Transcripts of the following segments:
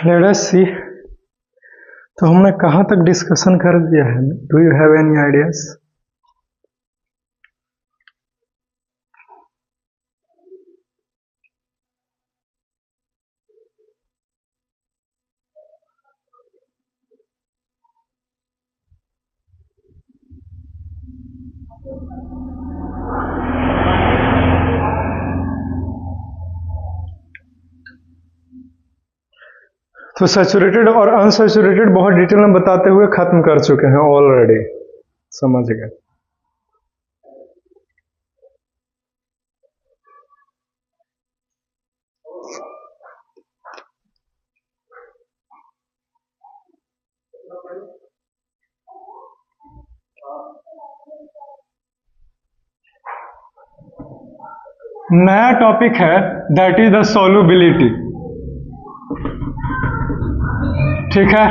Let us सी। तो हमने कहाँ तक डिस्कशन कर दिया है? Do you have any ideas? तो सैचुरेटेड और अनसैचुरेटेड बहुत डिटेल में बताते हुए खत्म कर चुके हैं ऑलरेडी, समझ गए। नया टॉपिक है, दैट इज द सॉल्युबिलिटी। ठीक है,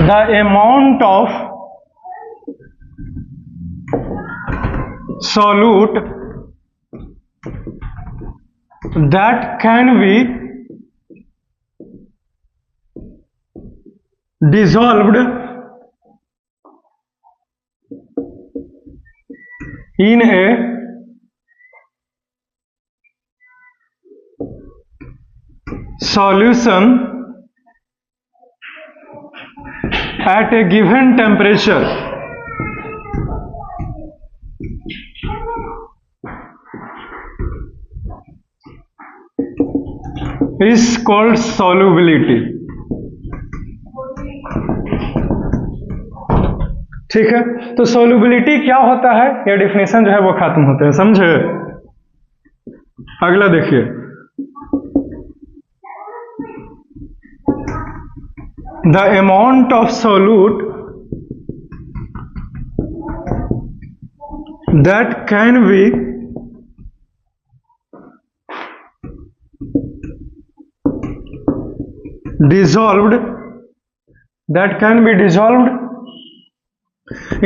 the amount of solute that can be dissolved in a solution at a given temperature is called solubility। ठीक है, तो solubility क्या होता है, ये डेफिनेशन जो है वो खत्म होते हैं, समझे। अगला देखिए, the amount of solute that can be dissolved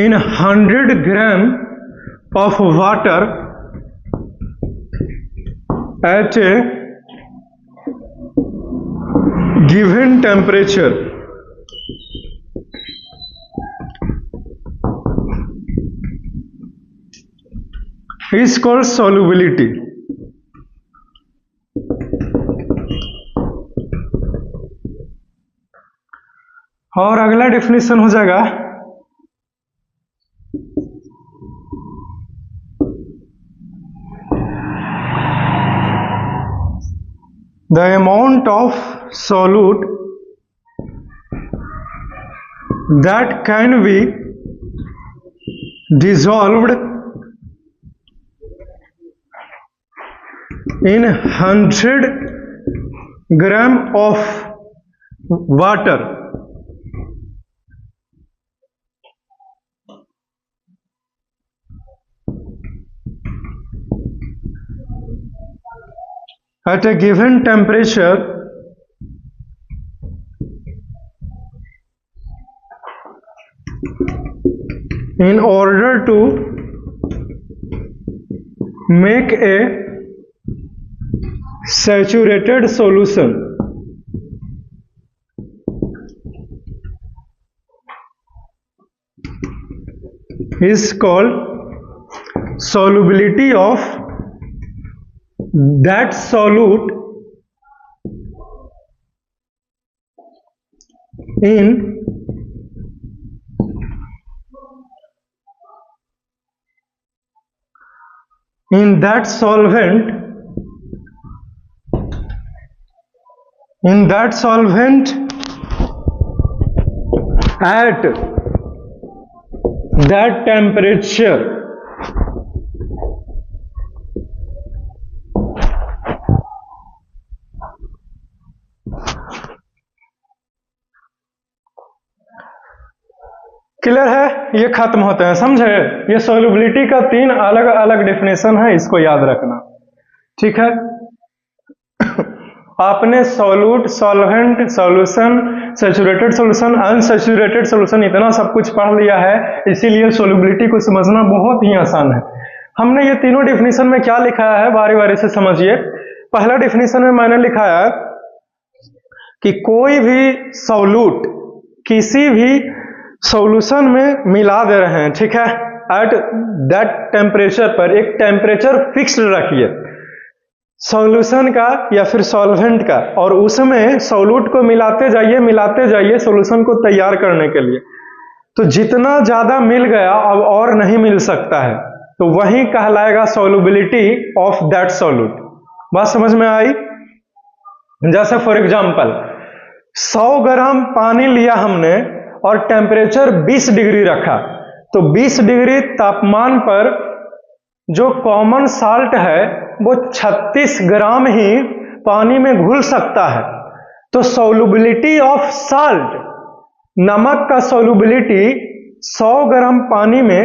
in 100 gram of water at a given temperature is called solubility। और अगला डेफिनेशन हो जाएगा the amount of solute that can be dissolved in 100 gram of water at a given temperature in order to make a saturated solution is called solubility of that solute in that solvent at that temperature। Clear है, ये खत्म होता है, समझे। ये solubility का 3 अलग अलग डेफिनेशन है, इसको याद रखना। ठीक है, आपने solute, solvent, solution, saturated solution, unsaturated solution इतना सब कुछ पढ़ लिया है, इसीलिए सोल्युबिलिटी को समझना बहुत ही आसान है। हमने ये तीनों डेफिनेशन में क्या लिखा है बारी बारी से समझिए। पहला डेफिनेशन में मैंने लिखा है कि कोई भी सॉल्यूट किसी भी सॉल्यूशन में मिला दे रहे हैं, ठीक है, एट दैट टेम्परेचर पर एक टेम्परेचर फिक्स्ड रखिए सॉल्यूशन का या फिर सॉल्वेंट का, और उसमें सॉल्यूट को मिलाते जाइए सॉल्यूशन को तैयार करने के लिए। तो जितना ज्यादा मिल गया अब और नहीं मिल सकता है, तो वही कहलाएगा सॉल्युबिलिटी ऑफ दैट सॉल्यूट। बात समझ में आई? जैसे फॉर एग्जांपल 100 ग्राम पानी लिया हमने और टेम्परेचर 20 डिग्री रखा, तो 20 डिग्री तापमान पर जो कॉमन साल्ट है वो 36 ग्राम ही पानी में घुल सकता है। तो सॉल्युबिलिटी ऑफ साल्ट, नमक का सॉल्युबिलिटी 100 ग्राम पानी में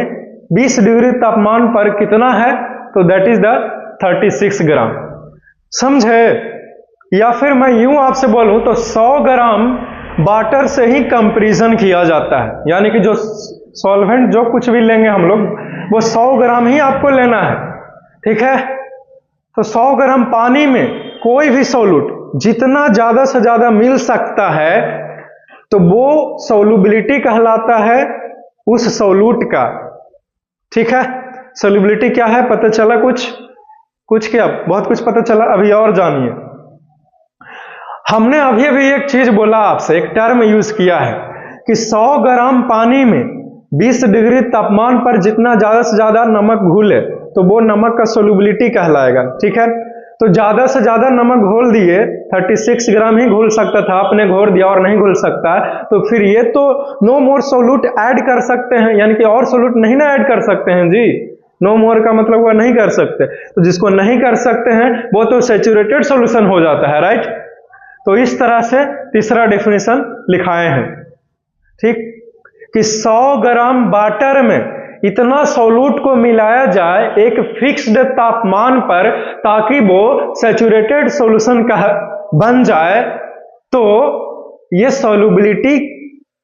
20 डिग्री तापमान पर कितना है? तो दैट इज द 36 ग्राम। समझे? या फिर मैं यूं आपसे बोलूं तो 100 ग्राम वाटर से ही कंपैरिजन किया जाता है, यानी कि जो सॉल्वेंट जो कुछ भी लेंगे हम लोग वो 100 ग्राम ही आपको लेना है, ठीक है। तो 100 ग्राम पानी में कोई भी सॉल्यूट जितना ज्यादा से ज्यादा मिल सकता है तो वो सॉल्युबिलिटी कहलाता है उस सॉल्यूट का, ठीक है। सॉल्युबिलिटी क्या है पता चला? कुछ क्या, बहुत कुछ पता चला। अभी और जानिए, हमने अभी भी एक चीज बोला आपसे, एक टर्म यूज किया है कि 100 ग्राम पानी में 20 डिग्री तापमान पर जितना ज्यादा से ज्यादा नमक घुले तो वो नमक का सॉल्युबिलिटी कहलाएगा, ठीक है। तो ज्यादा से ज्यादा नमक घोल दिए, 36 ग्राम ही घुल सकता था, आपने घोल दिया और नहीं घुल सकता, तो फिर ये तो नो मोर सॉल्यूट ऐड कर सकते हैं, यानी कि और सॉल्यूट नहीं ना ऐड कर सकते हैं जी। नो मोर का मतलब वो नहीं कर सकते, तो जिसको नहीं कर सकते हैं वो तो सैचुरेटेड सॉल्यूशन हो जाता है, राइट। तो इस तरह से तीसरा डेफिनेशन लिखाए हैं, ठीक, कि 100 ग्राम वाटर में इतना सॉल्यूट को मिलाया जाए एक फिक्स्ड तापमान पर ताकि वो सैचुरेटेड सॉल्यूशन का बन जाए, तो ये सॉल्युबिलिटी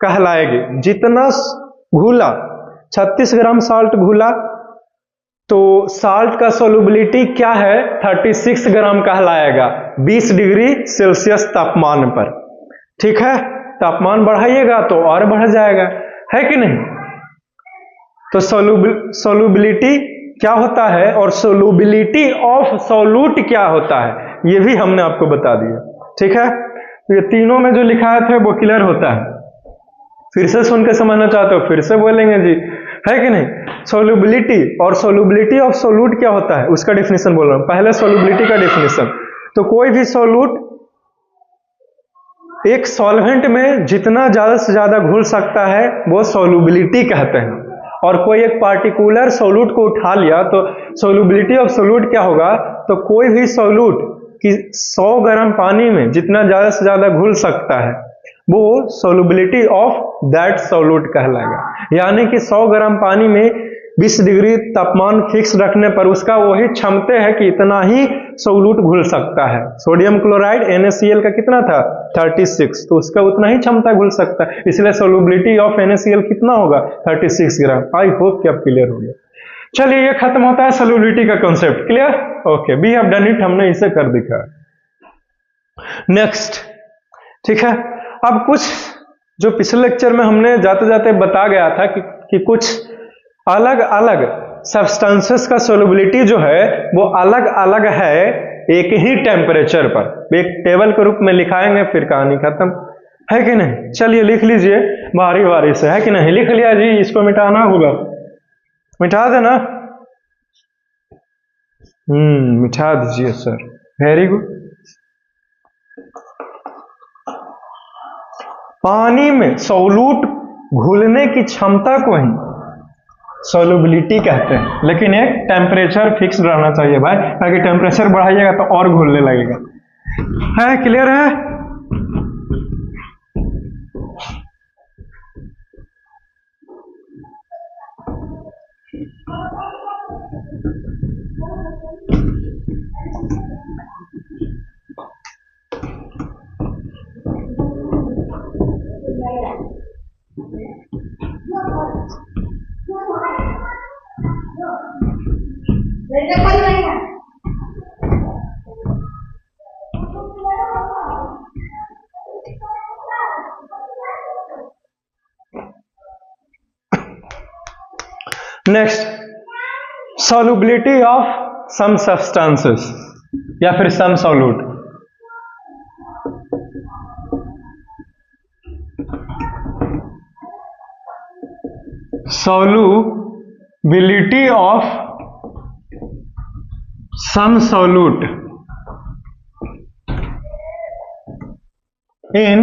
कहलाएगी। जितना घुला, 36 ग्राम साल्ट घुला, तो साल्ट का सॉल्युबिलिटी क्या है? 36 ग्राम कहलाएगा 20 डिग्री सेल्सियस तापमान पर, ठीक है। तापमान बढ़ाइएगा तो और बढ़ जाएगा, है कि नहीं। तो सॉल्युबिलिटी क्या होता है और सॉल्युबिलिटी ऑफ सॉल्यूट क्या होता है ये भी हमने आपको बता दिया, ठीक है। तो ये तीनों में जो लिखा थे वो क्लियर होता है। फिर से सुन के समझना चाहते हो फिर से बोलेंगे जी, है कि नहीं। सॉल्युबिलिटी और सॉल्युबिलिटी ऑफ सॉल्यूट क्या होता है उसका डेफिनेशन बोल रहा हूं। पहले सॉल्युबिलिटी का डेफिनेशन, तो कोई भी सॉल्यूट एक सॉल्वेंट में जितना ज्यादा से ज्यादा घुल सकता है वो सॉल्युबिलिटी कहते हैं। और कोई एक पार्टिकुलर सॉल्यूट को उठा लिया तो सॉल्युबिलिटी ऑफ सॉल्यूट क्या होगा? तो कोई भी सॉल्यूट कि 100 ग्राम पानी में जितना ज्यादा से ज्यादा घुल सकता है वो सॉल्युबिलिटी ऑफ दैट सॉल्यूट कहलाएगा। यानी कि 100 ग्राम पानी में 20 डिग्री तापमान फिक्स रखने पर उसका वही क्षमता है कि इतना ही सॉल्यूट घुल सकता है। सोडियम क्लोराइड NaCl का कितना था? 36, तो उसका उतना ही क्षमता घुल सकता है, इसलिए सॉल्युबिलिटी ऑफ NaCl कितना होगा? 36 ग्राम। आई होप कि अब क्लियर हो गया। चलिए ये खत्म होता है सॉल्युबिलिटी का concept, clear? Okay, we have done it, हमने इसे कर दिखा। नेक्स्ट, ठीक है। अब कुछ जो पिछले लेक्चर में हमने जाते जाते बता गया था कि कुछ अलग अलग सब्सटेंसेस का सॉल्युबिलिटी जो है वो अलग अलग है एक ही टेम्परेचर पर। एक टेबल के रूप में लिखाएंगे फिर कहानी खत्म, है कि नहीं। चलिए लिख लीजिए बारी बारी से, है कि नहीं। लिख लिया जी, इसको मिटाना होगा, मिटा देना। मिटा दीजिए सर, वेरी गुड। पानी में सॉल्यूट घुलने की क्षमता को ही सॉल्युबिलिटी कहते हैं, लेकिन एक टेम्परेचर फिक्स रहना चाहिए भाई, ताकि टेम्परेचर बढ़ाइएगा तो और घुलने लगेगा। है क्लियर है? Next solubility of some substances या फिर some solute. solubility of some solute in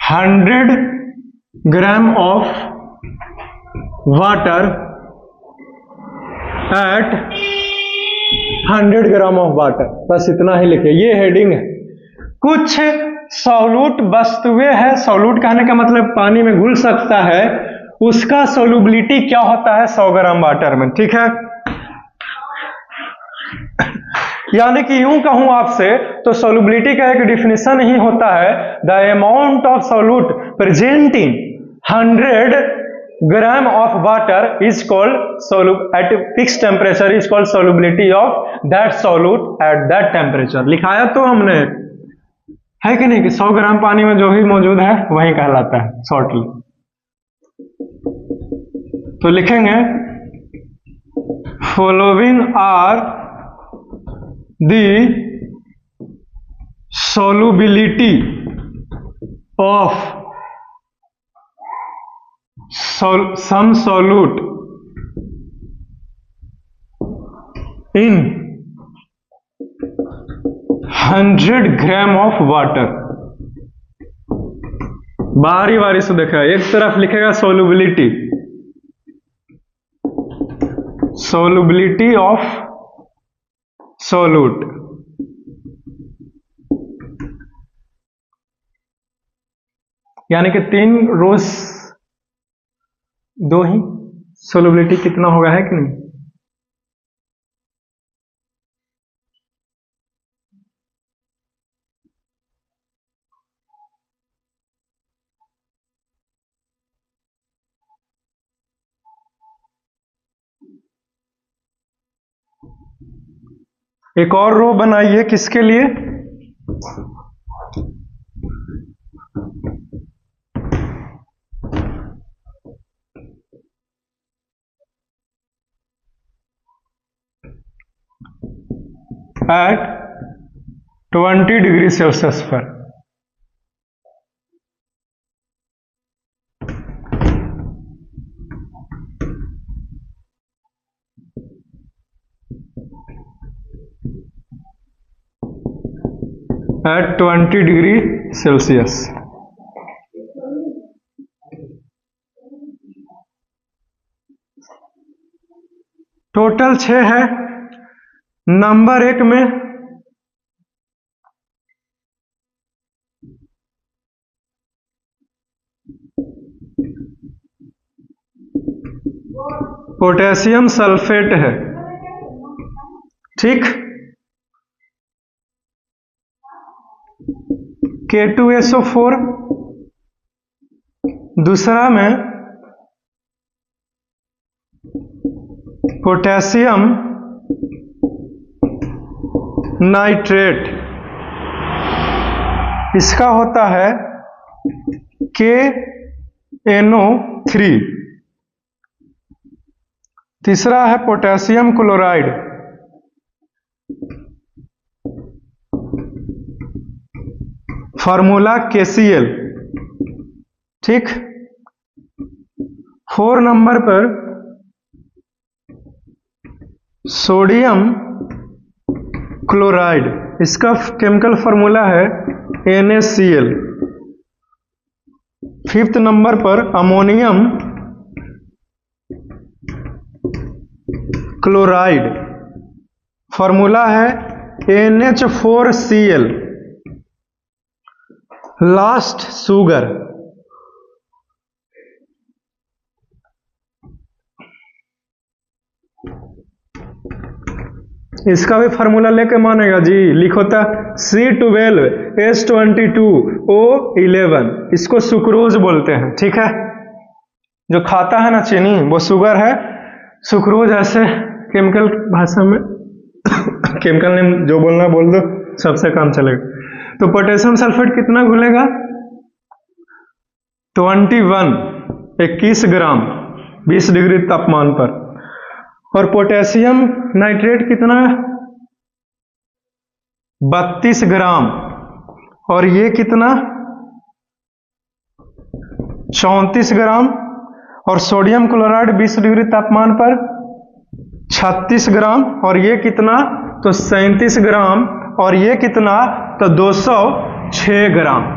100 gram of water at 100 gram of water. बस इतना ही लिखे, ये हेडिंग है। कुछ सॉल्यूट वस्तुएं है, सॉल्यूट कहने का मतलब पानी में घुल सकता है, उसका सोल्यूबिलिटी क्या होता है 100 ग्राम वाटर में, ठीक है। यानी कि यूं कहूं आपसे तो सोल्यूबिलिटी का एक डिफिनेशन ही होता है the amount of solute presenting 100 gram of water is called at fixed temperature is called solubility of that solute at that temperature। लिखाया तो हमने है कि नहीं कि 100 ग्राम पानी में जो भी मौजूद है वही कहलाता है शॉर्टली। तो लिखेंगे following are the solubility of some solute in 100 gram of water। बारी बारी से देखा, एक तरफ लिखेगा solubility of solute, यानी कि 3 रोज 2 ही सोल्युबिलिटी कितना होगा, है कि नहीं। एक और रो बनाइए, किसके लिए, एट 20 डिग्री सेल्सियस पर। At 20 degree Celsius. टोटल 6 है। नंबर 1 में पोटेशियम सल्फेट है, ठीक, K2SO4। दूसरा में पोटेशियम नाइट्रेट, इसका होता है KNO3। तीसरा है पोटेशियम क्लोराइड, फार्मूला KCl, ठीक। 4 नंबर पर सोडियम क्लोराइड, इसका केमिकल फार्मूला है NaCl। 5th नंबर पर अमोनियम क्लोराइड, फार्मूला है NH4Cl। लास्ट शुगर, इसका भी फार्मूला लेके मानेगा जी, लिखो था C12H22O11, इसको सुक्रोज बोलते हैं, ठीक है। जो खाता है ना चीनी वो शुगर है, सुक्रोज ऐसे केमिकल भाषा में केमिकल नेम जो बोलना बोल दो, सबसे काम चलेगा। तो पोटेशियम सल्फेट कितना घुलेगा 21 ग्राम 20 डिग्री तापमान पर। और पोटेशियम नाइट्रेट कितना, 32 ग्राम, और ये कितना, 34 ग्राम। और सोडियम क्लोराइड 20 डिग्री तापमान पर 36 ग्राम, और ये कितना, तो 37 ग्राम, और ये कितना, तो 206 ग्राम।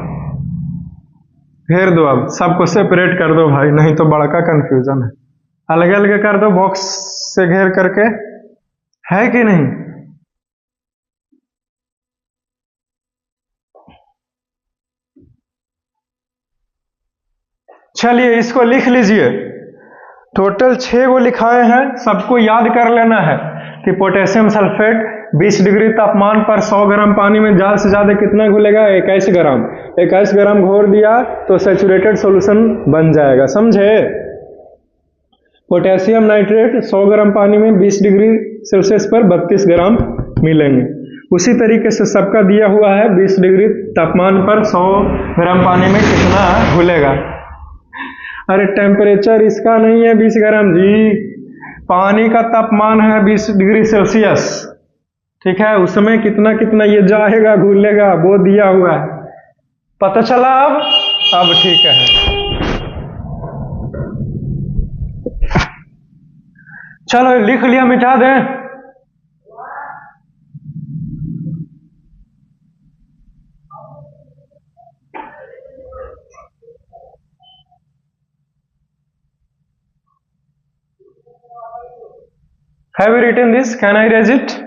घेर दो, अब सबको सेपरेट कर दो भाई, नहीं तो बड़ा का कंफ्यूजन है। अलग अलग कर दो बॉक्स से घेर करके, है कि नहीं। चलिए इसको लिख लीजिए। टोटल 6 को लिखाए हैं, सबको याद कर लेना है कि पोटेशियम सल्फेट 20 डिग्री तापमान पर 100 ग्राम पानी में ज्यादा से ज्यादा कितना घुलेगा, 21 ग्राम। 21 ग्राम घोर दिया तो सैचुरेटेड सॉल्यूशन बन जाएगा, समझे। पोटेशियम नाइट्रेट 100 ग्राम पानी में 20 डिग्री सेल्सियस पर 32 ग्राम मिलेंगे। उसी तरीके से सबका दिया हुआ है 20 डिग्री तापमान पर 100 ग्राम पानी में कितना घुलेगा। अरे टेम्परेचर इसका नहीं है 20 ग्राम जी, पानी का तापमान है 20 डिग्री सेल्सियस, ठीक है। उसमें कितना कितना ये जाएगा घुलेगा वो दिया हुआ है, पता चला। अब ठीक है। चलो लिख लिया, मिटा दें। Have you written this? Can I erase it?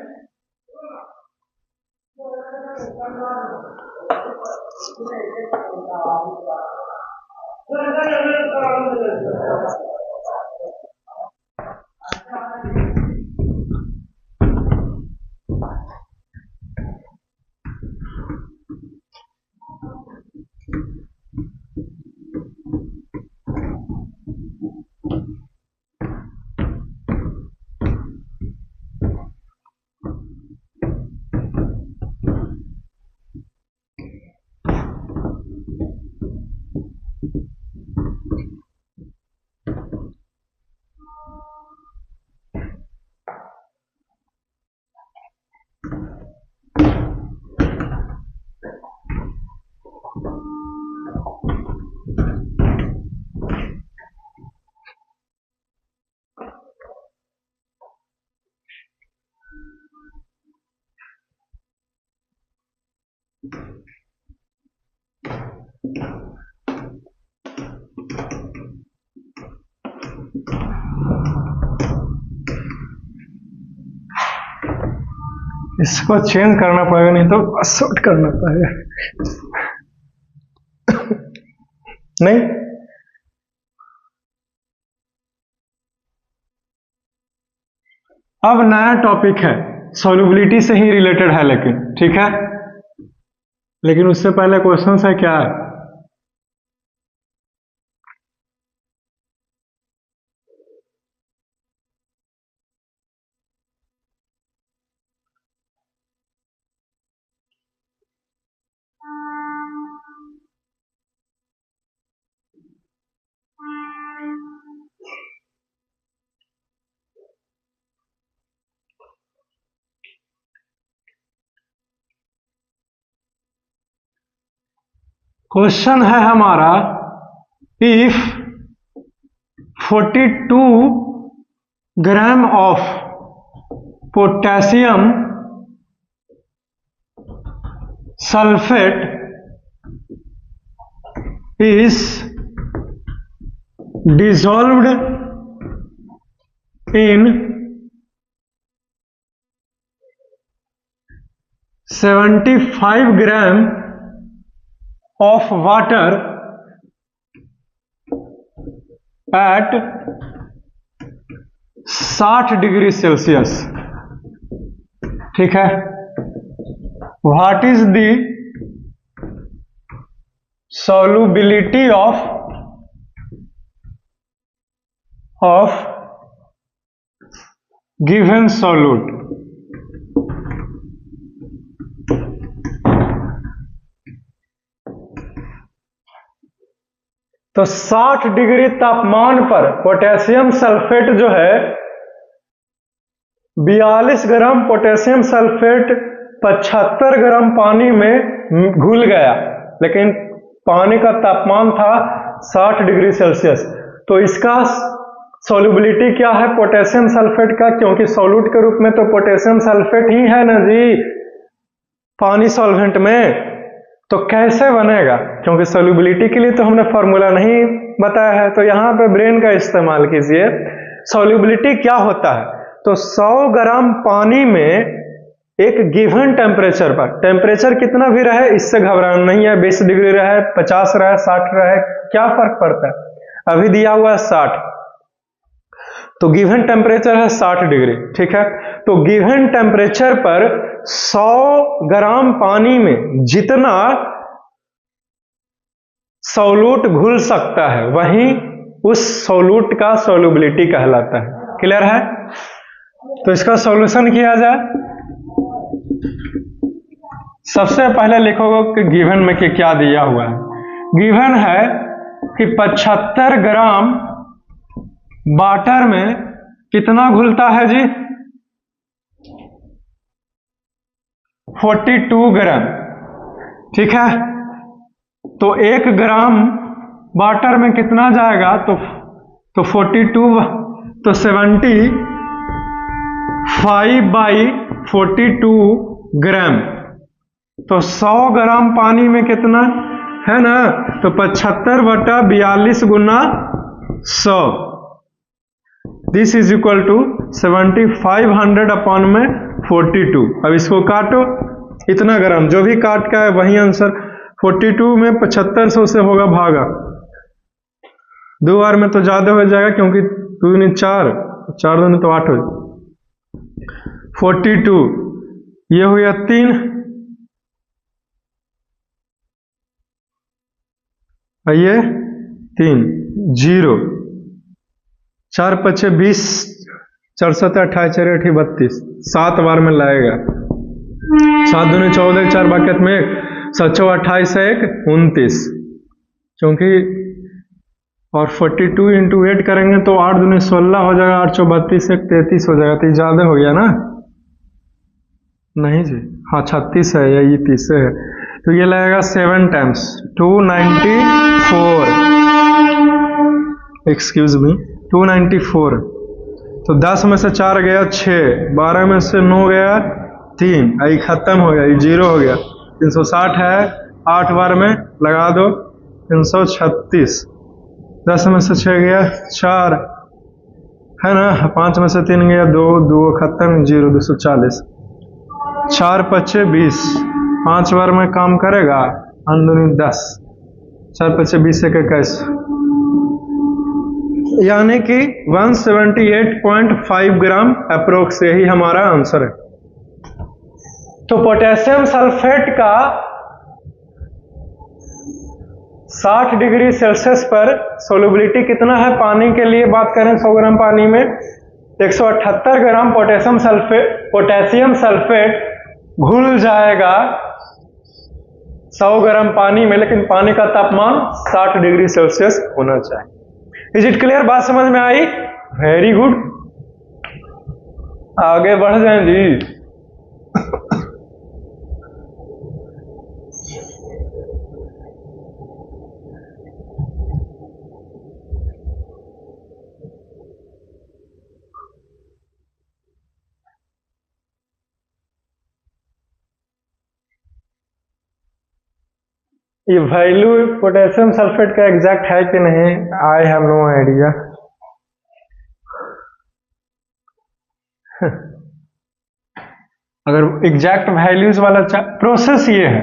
इसको चेंज करना पड़ेगा, नहीं तो शॉर्ट करना पड़ेगा। नहीं, अब नया टॉपिक है, सॉल्युबिलिटी से ही रिलेटेड है, लेकिन ठीक है। लेकिन उससे पहले क्वेश्चन है क्या है। क्वेश्चन है हमारा, if 42 gram of potassium sulphate is dissolved in 75 gram of water at 60 degree Celsius, ठीक है। What is the solubility of given solute। तो 60 डिग्री तापमान पर पोटेशियम सल्फेट जो है 42 ग्राम पोटेशियम सल्फेट 75 ग्राम पानी में घुल गया, लेकिन पानी का तापमान था 60 डिग्री सेल्सियस। तो इसका सॉल्युबिलिटी क्या है पोटेशियम सल्फेट का, क्योंकि सॉल्यूट के रूप में तो पोटेशियम सल्फेट ही है ना जी पानी सॉल्वेंट में। तो कैसे बनेगा, क्योंकि सॉल्युबिलिटी के लिए तो हमने फॉर्मूला नहीं बताया है, तो यहाँ पे ब्रेन का इस्तेमाल कीजिए। सॉल्युबिलिटी क्या होता है, तो 100 ग्राम पानी में एक गिवन टेम्परेचर पर, टेम्परेचर कितना भी रहे इससे घबराना नहीं है, 20 डिग्री रहे, 50 रहे, 60 रहे, क्या फर्क पड़ता है। अभी दिया हुआ है 60, तो गिवन टेम्परेचर है 60 डिग्री, ठीक है। तो गिवन टेम्परेचर पर 100 ग्राम पानी में जितना सॉल्यूट घुल सकता है वही उस सॉल्यूट का सॉल्युबिलिटी कहलाता है। क्लियर है। तो इसका सॉल्यूशन किया जाए। सबसे पहले लिखोगे कि गिवन में कि क्या दिया हुआ है। गिवन है कि 75 ग्राम वाटर में कितना घुलता है जी, 42 ग्राम, ठीक है। तो 1 ग्राम वाटर में कितना जाएगा, तो 42, तो 75/42 ग्राम, तो 100 ग्राम पानी में कितना है ना, तो 75/42 गुना 100, this is equal to 7500 upon में 42। अब इसको काटो, इतना ग्राम जो भी काट का है वही आंसर। 42 में 7500 से होगा भागा, 2 बार में तो ज्यादा हो जाएगा क्योंकि 2 दूनी 4, 4 दूनी तो 8 हो। 42 ये हो गया 3, ये 3, 0, 4 पचे 20, 4 7 28, 4 8 32, 7 बार में लाएगा। 7 दूनी 14, 4 बाकेट में 1, 7 चौ 28 है 1 29, क्योंकि और 42 इंटू 8 करेंगे तो 8 दूनी 16 हो जाएगा, 8 चौ 32 1 33 हो जाएगा। तो ज्यादा हो गया ना, नहीं जी, हाँ 36 है, यही 30 है, तो ये लगेगा 7 टाइम्स 294, एक्सक्यूज मी 294। तो 10 में से 4 गया 6, 12 में से 9 गया 3, आई खत्म हो गया, ये 0 हो गया। 360 है, 8 बार में लगा दो 336, 10 में से 6 गया 4 है ना, 5 में से 3 गया 2, 2 खत्म 0, 240, 4 पचे 20, 5 बार में काम करेगा, 10, 4 पचे 20 1 21, यानी कि 178.5 ग्राम अप्रोक्स, यही हमारा आंसर है। तो पोटेशियम सल्फेट का 60 डिग्री सेल्सियस पर सोल्युबिलिटी कितना है पानी के लिए बात करें 100 ग्राम पानी में, 178 ग्राम पोटेशियम सल्फेट घुल जाएगा 100 ग्राम पानी में, लेकिन पानी का तापमान 60 डिग्री सेल्सियस होना चाहिए। इज इट क्लियर, बात समझ में आई? वेरी गुड, आगे बढ़ जाएं जी। ये वैल्यू पोटेशियम सल्फेट का एग्जैक्ट है कि नहीं, आई हैव नो आइडिया। अगर एग्जैक्ट वैल्यूज वाला प्रोसेस ये है,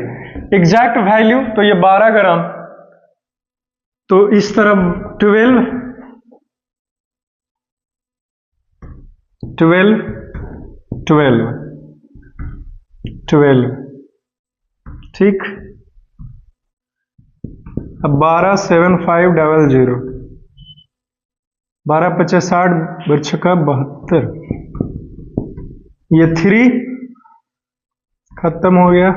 एग्जैक्ट वैल्यू तो ये 12 ग्राम, तो इस तरफ 12, ठीक। अब 12 7500, 12 पचे 60, बच्चों का 72, ये 3 खत्म हो गया,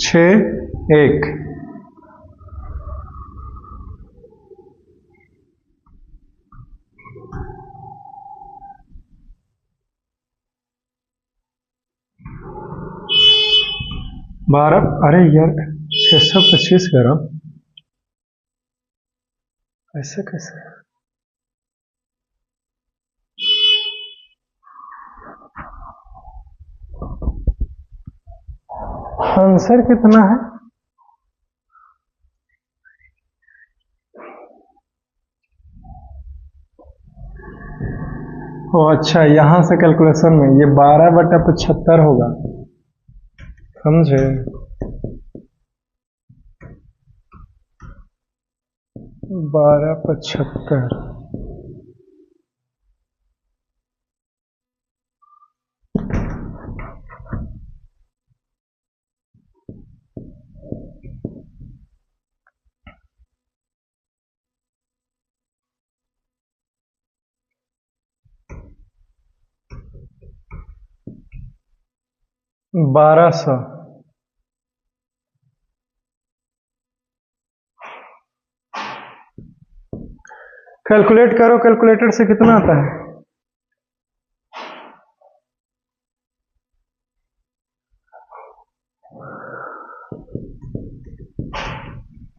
6:1। बारह, अरे यार 625 ग्राम, ऐसे कैसे? आंसर कितना है? ओ अच्छा, यहां से कैलकुलेशन में ये 12/75 होगा, समझे? 12/75। बारह सौ। कैलकुलेट करो, कैलकुलेटर से कितना आता है?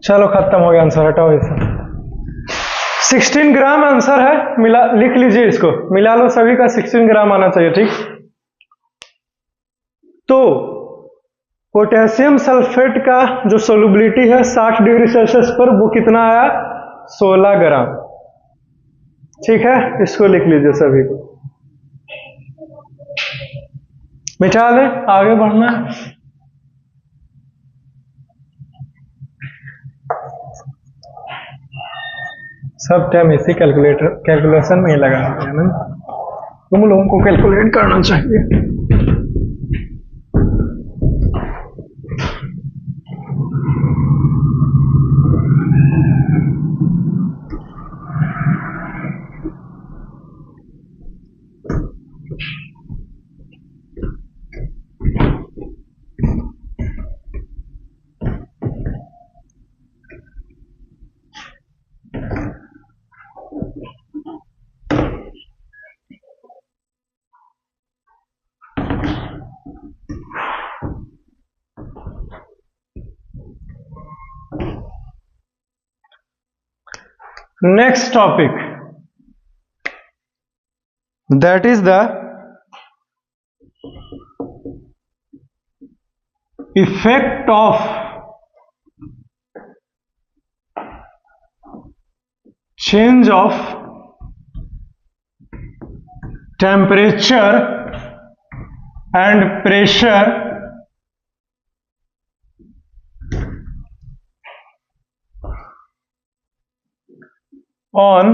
चलो खत्म हो गया आंसर, हटाओ इसे। 16 ग्राम आंसर है, मिला, लिख लीजिए इसको, मिला लो सभी का 16 ग्राम आना चाहिए, ठीक। तो पोटेशियम सल्फेट का जो सोलुबिलिटी है 60 डिग्री सेल्सियस पर, वो कितना आया? 16 ग्राम, ठीक है। इसको लिख लीजिए सभी को, मिटा दें, आगे बढ़ना है। सब टाइम इसी कैलकुलेशन में ही लगाते हैं ना, तुम लोगों को कैलकुलेट करना चाहिए। Next topic, that is the effect of change of temperature and pressure on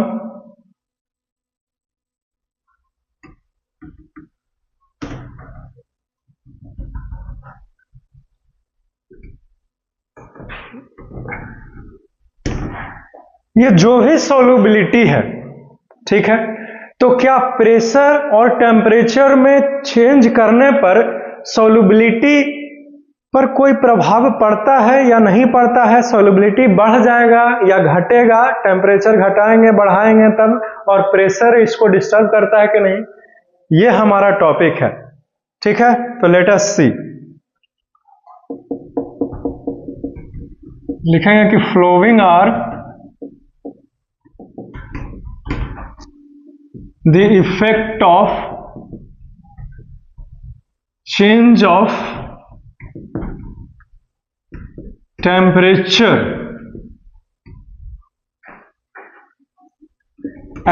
ये जो भी सोलुबिलिटी है, ठीक है, तो क्या प्रेशर और टेम्परेचर में चेंज करने पर सोलुबिलिटी पर कोई प्रभाव पड़ता है या नहीं पड़ता है? सोलुबिलिटी बढ़ जाएगा या घटेगा? टेम्परेचर घटाएंगे बढ़ाएंगे तब, और प्रेशर इसको डिस्टर्ब करता है कि नहीं? ये हमारा टॉपिक है, ठीक है। तो लेट अस सी, लिखेंगे कि following are the effect of change of temperature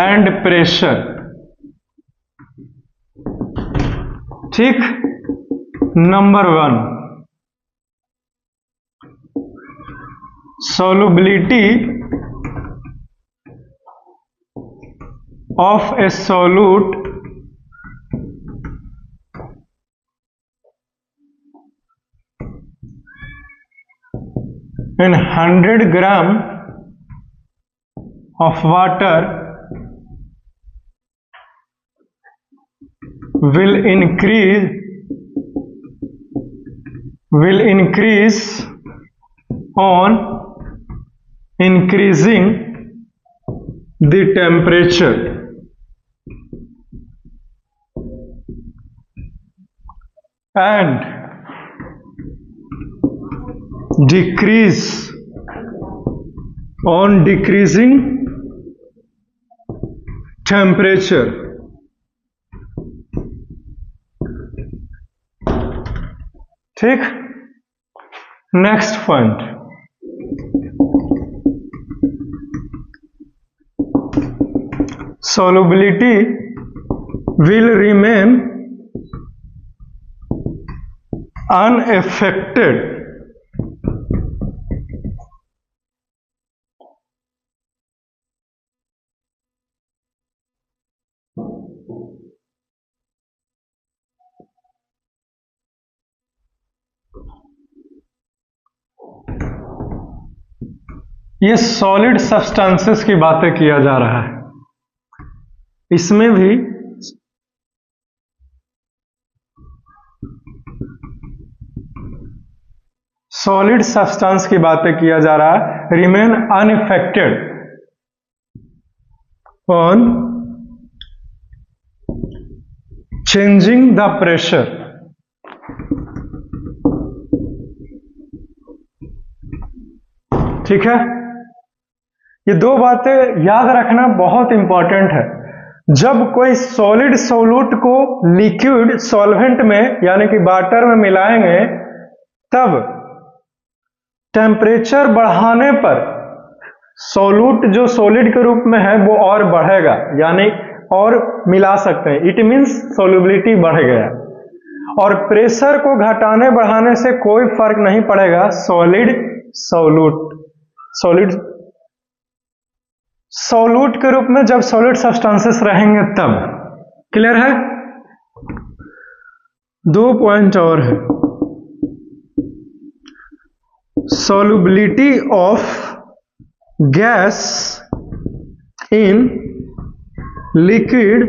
and pressure, ठीक। नंबर 1, solubility of a solute in 100 gram of water will increase will increase on increasing the temperature, and decrease on decreasing temperature. ठीक, next point, solubility will remain unaffected ये solid substances की बातें किया जा रहा है, इसमें भी सॉलिड सब्सटेंस की बातें किया जा रहा है। Remain unaffected on changing the pressure. ठीक है, ये दो बातें याद रखना बहुत इंपॉर्टेंट है। जब कोई सॉलिड सोल्यूट को लिक्विड सॉल्वेंट में यानी कि वाटर में मिलाएंगे, तब टेम्परेचर बढ़ाने पर सोल्यूट जो सॉलिड के रूप में है वो और बढ़ेगा, यानी और मिला सकते हैं। इट मीन्स सोल्युबिलिटी बढ़ गया। और प्रेशर को घटाने बढ़ाने से कोई फर्क नहीं पड़ेगा सॉलिड सोल्यूट के रूप में जब सॉलिड सब्सटेंसेस रहेंगे तब। क्लियर है? दो पॉइंट और है। solubility of gas in liquid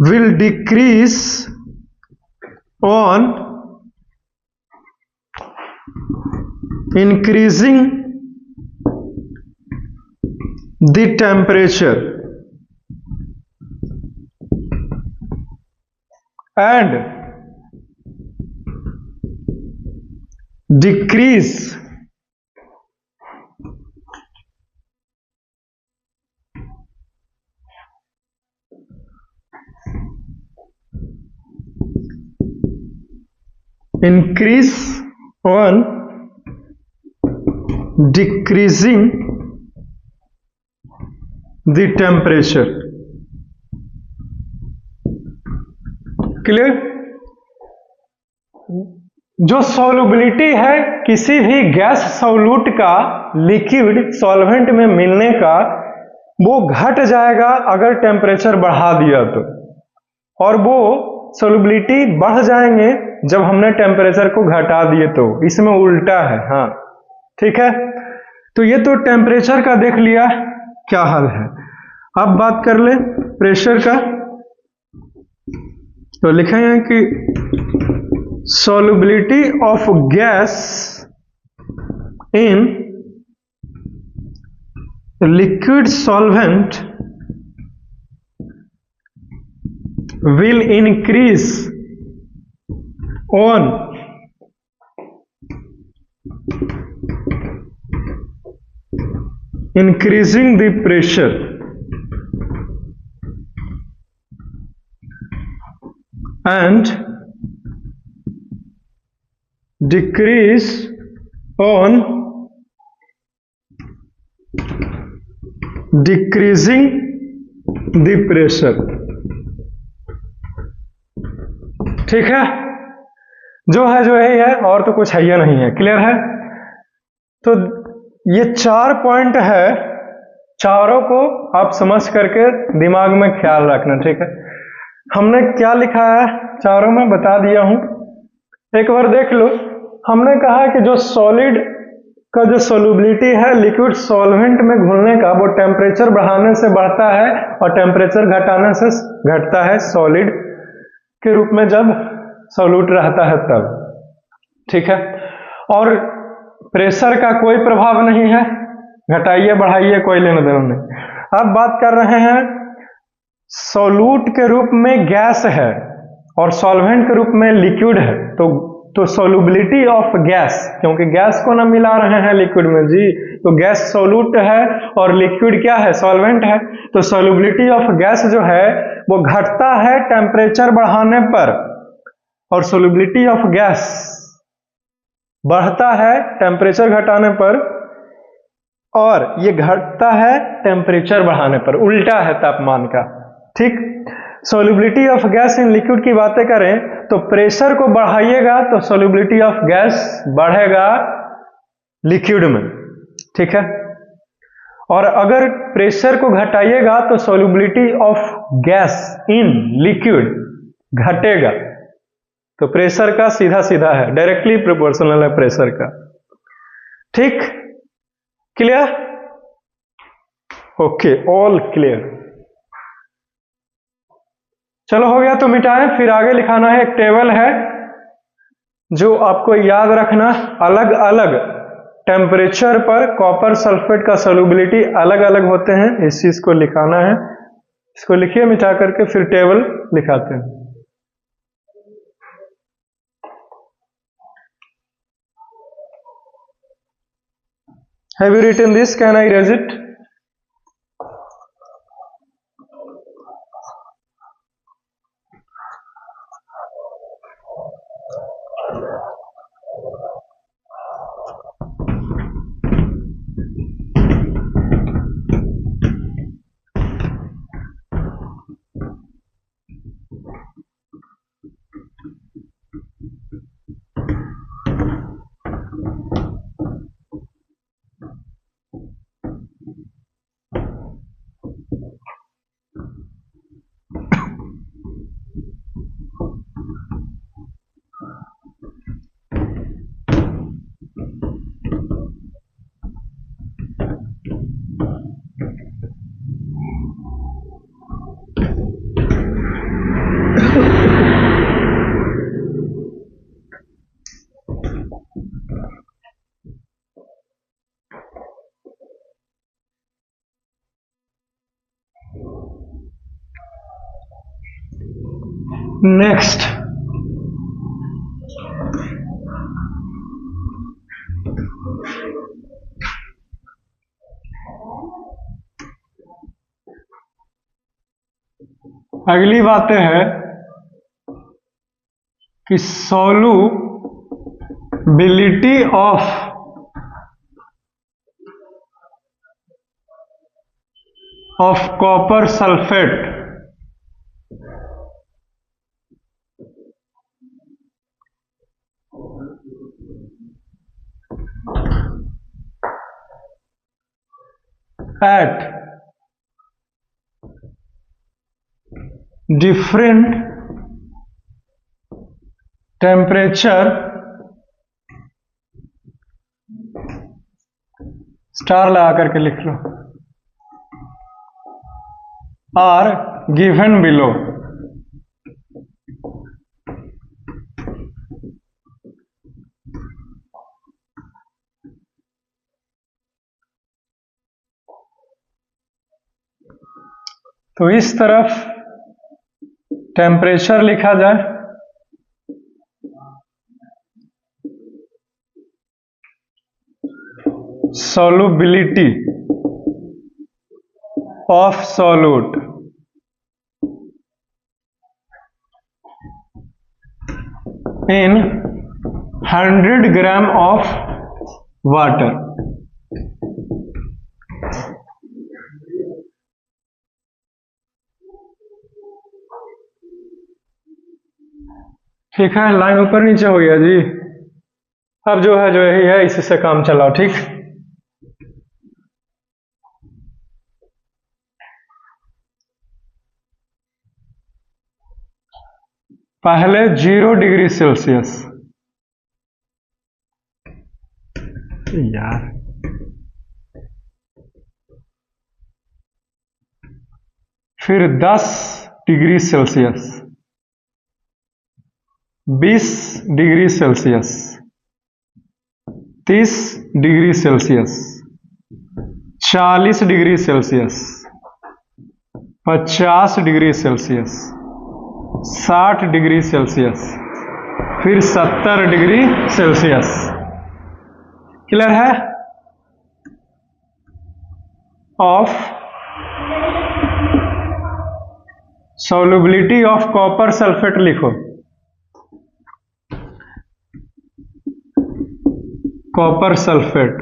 will decrease on increasing the temperature and decrease increase on decreasing the temperature। Clear? जो सॉल्युबिलिटी है किसी भी गैस सॉल्यूट का लिक्विड सॉल्वेंट में मिलने का, वो घट जाएगा अगर टेम्परेचर बढ़ा दिया तो, और वो सॉल्युबिलिटी बढ़ जाएंगे जब हमने टेम्परेचर को घटा दिए तो। इसमें उल्टा है। हाँ ठीक है, तो ये तो टेम्परेचर का देख लिया क्या हाल है। अब बात कर ले प्रेशर का। तो लिखेंगे कि solubility of gas in liquid solvent will increase on increasing the pressure and decrease on decreasing the pressure। ठीक है, जो है जो यही है, और तो कुछ है या नहीं है। क्लियर है? तो ये 4 पॉइंट है, चारों को आप समझ करके दिमाग में ख्याल रखना। ठीक है, हमने क्या लिखा है चारों में बता दिया हूं, एक बार देख लो। हमने कहा कि जो सॉलिड का जो सोल्युबिलिटी है लिक्विड सॉल्वेंट में घुलने का, वो टेम्परेचर बढ़ाने से बढ़ता है और टेम्परेचर घटाने से घटता है सॉलिड के रूप में जब सॉल्यूट रहता है तब। ठीक है। और प्रेशर का कोई प्रभाव नहीं है, घटाइए बढ़ाइए कोई लेना देना नहीं। अब बात कर रहे हैं सॉल्यूट के रूप में गैस है और सॉल्वेंट के रूप में लिक्विड है, तो सॉल्युबिलिटी ऑफ गैस, क्योंकि गैस को ना मिला रहे हैं लिक्विड में जी, तो गैस सॉल्यूट है और लिक्विड क्या है, सॉल्वेंट है। तो सॉल्युबिलिटी ऑफ गैस जो है वो घटता है टेम्परेचर बढ़ाने पर, और सॉल्युबिलिटी ऑफ गैस बढ़ता है टेम्परेचर घटाने पर, और ये घटता है टेम्परेचर बढ़ाने पर, उल्टा है तापमान का, ठीक। Solubility of gas in liquid की बातें करें तो प्रेशर को बढ़ाइएगा तो सॉल्युबिलिटी ऑफ गैस बढ़ेगा लिक्विड में, ठीक है। और अगर प्रेशर को घटाइएगा तो solubility of gas in liquid घटेगा। तो प्रेशर का सीधा सीधा है, डायरेक्टली प्रोपोर्शनल है प्रेशर का, ठीक। क्लियर? Okay, all clear. चलो हो गया तो मिटाएं, फिर आगे लिखाना है। एक टेबल है जो आपको याद रखना, अलग अलग टेम्परेचर पर कॉपर सल्फेट का सॉल्युबिलिटी अलग अलग होते हैं, इस चीज को लिखाना है। इसको लिखिए मिटा करके, फिर टेबल लिखाते हैं। Have you written this? Can I erase it? Next, अगली बातें है कि solubility of copper sulphate at different temperature, star लगा करके लिख लो, आर गिवन बिलो। तो इस तरफ टेम्परेचर लिखा जाए, solubility of solute in 100 gram of water। ठीक है, लाइन ऊपर नीचे हो गया जी। अब जो है यही है, इसी से काम चलाओ, ठीक। पहले 0 डिग्री सेल्सियस, यार फिर 10 degree Celsius, 20 degree Celsius, 30 degree Celsius, 40 degree Celsius, 50 degree Celsius, 60 degree Celsius, फिर 70 डिग्री सेल्सियस। क्लियर है? Of solubility of copper sulphate लिखो। कॉपर सल्फेट,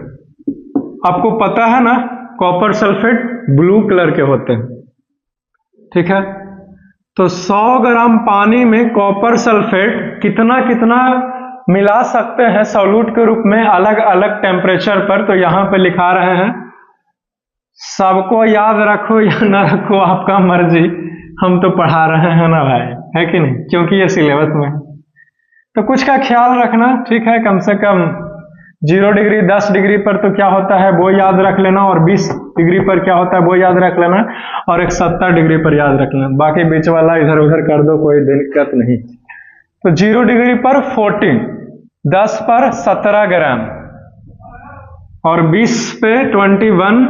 आपको पता है ना कॉपर सल्फेट ब्लू कलर के होते हैं, ठीक है। तो 100 ग्राम पानी में कॉपर सल्फेट कितना कितना मिला सकते हैं सॉल्यूट के रूप में अलग अलग टेम्परेचर पर, तो यहां पे लिखा रहे हैं। सबको याद रखो या ना रखो आपका मर्जी, हम तो पढ़ा रहे हैं ना भाई, है कि नहीं, क्योंकि ये सिलेबस में है। तो कुछ का ख्याल रखना, ठीक है। कम से कम 0 डिग्री 10 डिग्री पर तो क्या होता है वो याद रख लेना, और 20 डिग्री पर क्या होता है वो याद रख लेना, और एक 70 डिग्री पर याद रख लेना। बाकी बीच वाला इधर उधर कर दो, कोई दिक्कत नहीं। तो 0 डिग्री पर 14, 10 पर 17 ग्राम, और 20 पे 21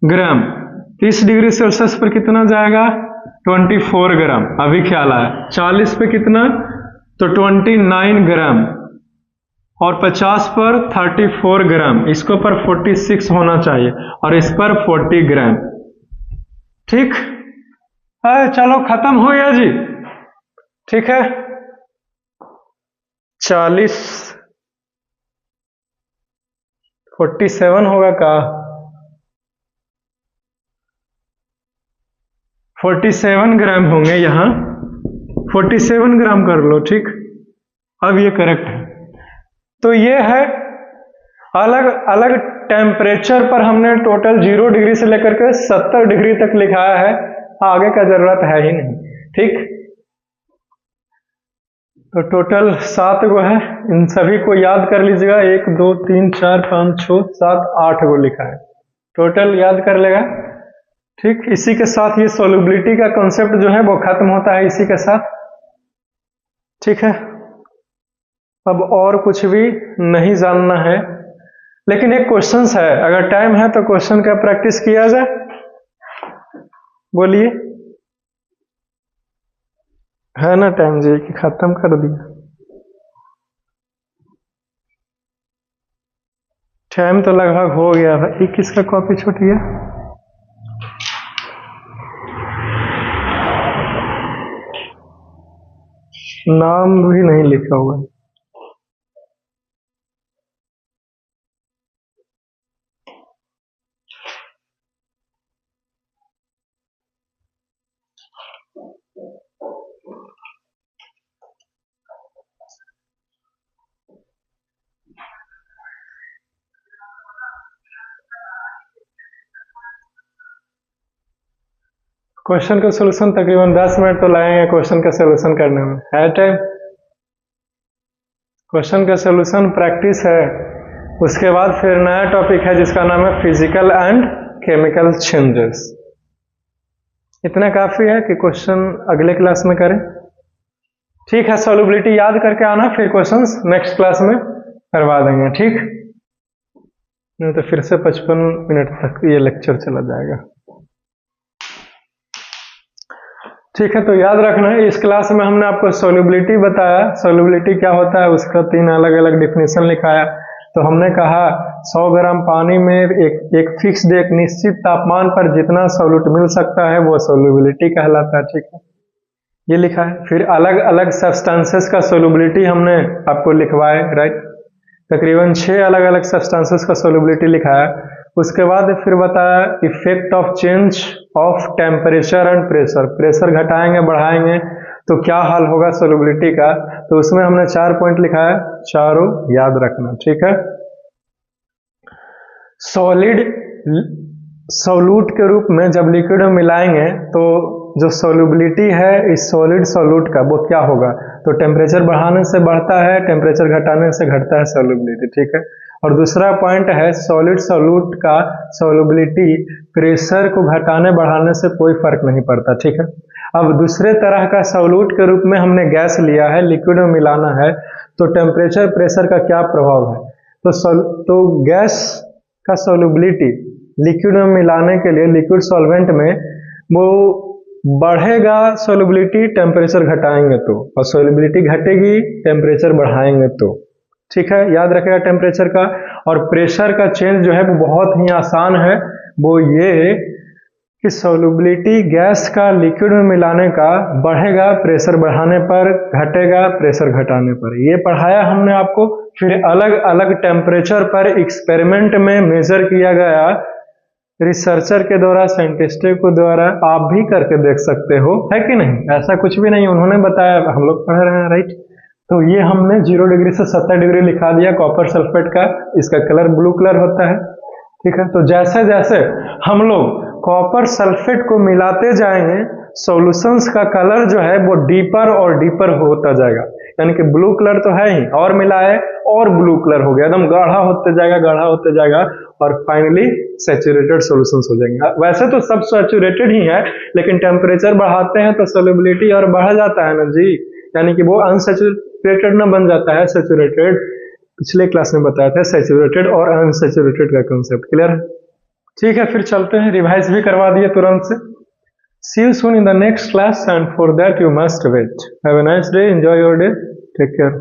ग्राम, 30 डिग्री सेल्सियस पर कितना जाएगा 24 ग्राम। अभी ख्याल आया। 40 पे कितना, तो 29 ग्राम, और 50 पर 34 ग्राम, इसको पर 46 होना चाहिए, और इस पर 40 ग्राम। ठीक है, चलो खत्म हो गया जी, ठीक है। 40 47 होगा का, 47 ग्राम होंगे यहाँ, 47 ग्राम कर लो, ठीक। अब ये करेक्ट है। तो ये है अलग अलग टेम्परेचर पर हमने टोटल 0 डिग्री से लेकर के 70 डिग्री तक लिखाया है, आगे का जरूरत है ही नहीं, ठीक। तो टोटल 7 गो है, इन सभी को याद कर लीजिएगा। 1 2 3 4 5 6 7 8 गो लिखा है, टोटल याद कर लेगा, ठीक। इसी के साथ ये सोल्युबिलिटी का कॉन्सेप्ट जो है वो खत्म होता है इसी के साथ, ठीक है। अब और कुछ भी नहीं जानना है, लेकिन एक क्वेश्चन है, अगर टाइम है तो क्वेश्चन का प्रैक्टिस किया जाए। बोलिए, है ना टाइम जी कि खत्म कर दिया? टाइम तो लगभग हो गया है। ये किसका कॉपी छूट गया? नाम भी नहीं लिखा हुआ है। क्वेश्चन का सॉल्यूशन तकरीबन 10 मिनट तो लगेंगे क्वेश्चन का सॉल्यूशन करने में, है टाइम? क्वेश्चन का सॉल्यूशन प्रैक्टिस है, उसके बाद फिर नया टॉपिक है जिसका नाम है फिजिकल एंड केमिकल चेंजेस। इतना काफी है कि क्वेश्चन अगले क्लास में करें, ठीक है। सॉल्युबिलिटी याद करके आना, फिर क्वेश्चंस नेक्स्ट क्लास में करवा देंगे, ठीक। नहीं तो फिर से 55 मिनट तक ये लेक्चर चला जाएगा, ठीक है। तो याद रखना है, इस क्लास में हमने आपको सॉल्युबिलिटी बताया, सॉल्युबिलिटी क्या होता है उसका 3 अलग अलग डिफिनेशन लिखाया। तो हमने कहा 100 ग्राम पानी में एक फिक्स्ड एक निश्चित तापमान पर जितना सॉल्यूट मिल सकता है वो सॉल्युबिलिटी कहलाता है, ठीक है, ये लिखा है। फिर अलग अलग सब्सटेंसेस का सॉल्युबिलिटी हमने आपको लिखवाए, राइट। तकरीबन 6 अलग अलग सब्सटेंसेस का सॉल्युबिलिटी लिखाया। उसके बाद फिर बताया effect of change of temperature and pressure, pressure घटाएंगे बढ़ाएंगे तो क्या हाल होगा सॉल्युबिलिटी का, तो उसमें हमने 4 पॉइंट लिखा है, चारों याद रखना, ठीक है। सॉलिड सॉल्यूट के रूप में जब लिक्विड में मिलाएंगे तो जो सॉल्युबिलिटी है इस सॉलिड सॉल्यूट का वो क्या होगा, तो टेम्परेचर बढ़ाने से बढ़ता है, टेम्परेचर घटाने से घटता है सॉल्युबिलिटी, ठीक है। और दूसरा पॉइंट है सॉलिड सॉल्यूट का सॉल्युबिलिटी प्रेशर को घटाने बढ़ाने से कोई फर्क नहीं पड़ता, ठीक है। अब दूसरे तरह का सॉल्यूट के रूप में हमने गैस लिया है, लिक्विड में मिलाना है, तो टेम्परेचर प्रेशर का क्या प्रभाव है, तो गैस का सॉल्युबिलिटी लिक्विड में मिलाने के लिए लिक्विड सॉल्वेंट में वो बढ़ेगा सॉल्युबिलिटी टेम्परेचर घटाएंगे तो, और सॉल्युबिलिटी घटेगी टेम्परेचर बढ़ाएंगे तो। ठीक है, याद रखेगा टेम्परेचर का। और प्रेशर का चेंज जो है वो बहुत ही आसान है, वो ये कि सॉल्युबिलिटी गैस का लिक्विड में मिलाने का बढ़ेगा प्रेशर बढ़ाने पर, घटेगा प्रेशर घटाने पर। ये पढ़ाया हमने आपको। फिर अलग अलग टेम्परेचर पर एक्सपेरिमेंट में मेजर किया गया रिसर्चर के द्वारा, साइंटिस्टों के द्वारा, आप भी करके देख सकते हो, है कि नहीं? ऐसा कुछ भी नहीं, उन्होंने बताया, हम लोग पढ़ रहे हैं, राइट। तो ये हमने 0 डिग्री से 70 डिग्री लिखा दिया कॉपर सल्फेट का। इसका कलर ब्लू कलर होता है, ठीक है। तो जैसे जैसे हम लोग कॉपर सल्फेट को मिलाते जाएंगे, सॉल्यूशंस का कलर जो है वो डीपर और डीपर होता जाएगा। यानी कि ब्लू कलर तो है ही, और मिलाए और ब्लू कलर हो गया, एकदम गाढ़ा होते जाएगा, गाढ़ा होते जाएगा, और फाइनली सैचुरेटेड सॉल्यूशंस हो जाएंगे। वैसे तो सब सैचुरेटेड ही है, लेकिन टेम्परेचर बढ़ाते हैं तो सॉल्युबिलिटी और बढ़ जाता है ना जी, यानी कि वो अनसैचुरेटेड ना बन जाता है सैचुरेटेड। पिछले क्लास में बताया था सैचुरेटेड और अनसैचुरेटेड का कंसेप्ट, क्लियर है? ठीक है, फिर चलते हैं, रिवाइज भी करवा दिए तुरंत से। See you soon in the next class, and for that you must wait. Have a nice day, enjoy your day, take care.